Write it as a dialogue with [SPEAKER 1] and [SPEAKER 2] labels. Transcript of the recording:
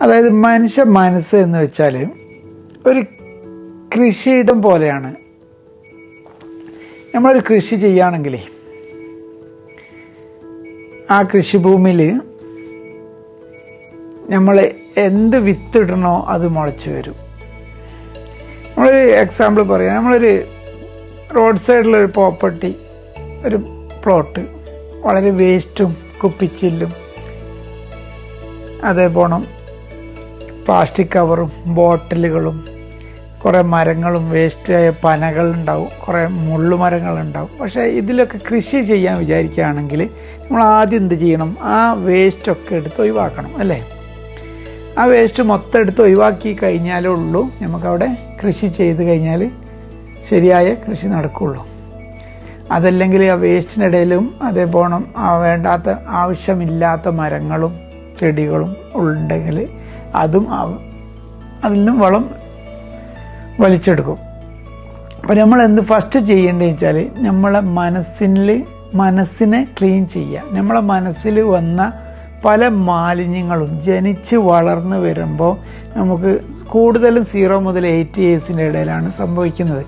[SPEAKER 1] അതായത് മനുഷ്യ മനസ്സ് എന്ന് വെച്ചാൽ ഒരു കൃഷിയിടം പോലെയാണ്. നമ്മളൊരു കൃഷി ചെയ്യുകയാണെങ്കിൽ ആ കൃഷിഭൂമിയിൽ നമ്മൾ എന്ത് വിത്തിടണോ അത് മുളച്ച് വരും. നമ്മളൊരു എക്സാമ്പിൾ പറയാം. നമ്മളൊരു റോഡ് സൈഡിലൊരു പ്രോപ്പർട്ടി, ഒരു പ്ലോട്ട്, വളരെ വേസ്റ്റും കുപ്പിച്ചില്ലും അതേപോലെ പ്ലാസ്റ്റിക് കവറും ബോട്ടിലുകളും കുറേ മരങ്ങളും വേസ്റ്റായ പനകളുണ്ടാവും, കുറേ മുള്ളുമരങ്ങളുണ്ടാവും. പക്ഷേ ഇതിലൊക്കെ കൃഷി ചെയ്യാൻ വിചാരിക്കുകയാണെങ്കിൽ നമ്മൾ ആദ്യം എന്ത് ചെയ്യണം? ആ വേസ്റ്റൊക്കെ എടുത്ത് ഒഴിവാക്കണം, അല്ലേ? ആ വേസ്റ്റ് മൊത്തം എടുത്ത് ഒഴിവാക്കി കഴിഞ്ഞാലേ ഉള്ളൂ നമുക്കവിടെ കൃഷി ചെയ്ത് കഴിഞ്ഞാൽ ശരിയായ കൃഷി നടക്കുകയുള്ളൂ. അതല്ലെങ്കിൽ ആ വേസ്റ്റിനിടയിലും അതേപോലെ വേണ്ടാത്ത ആവശ്യമില്ലാത്ത മരങ്ങളും ചെടികളും ഉണ്ടെങ്കിൽ അതും അതിൽ നിന്നും വളം വലിച്ചെടുക്കും. അപ്പോൾ നമ്മൾ എന്ത് ഫസ്റ്റ് ചെയ്യേണ്ടതെന്ന് വെച്ചാൽ നമ്മളെ മനസ്സിനെ ക്ലീൻ ചെയ്യുക. നമ്മളെ മനസ്സിൽ വന്ന പല മാലിന്യങ്ങളും ജനിച്ച് വളർന്നു വരുമ്പോൾ നമുക്ക് കൂടുതലും 0 മുതൽ 8 ഇയേഴ്സിൻ്റെ ഇടയിലാണ് സംഭവിക്കുന്നത്.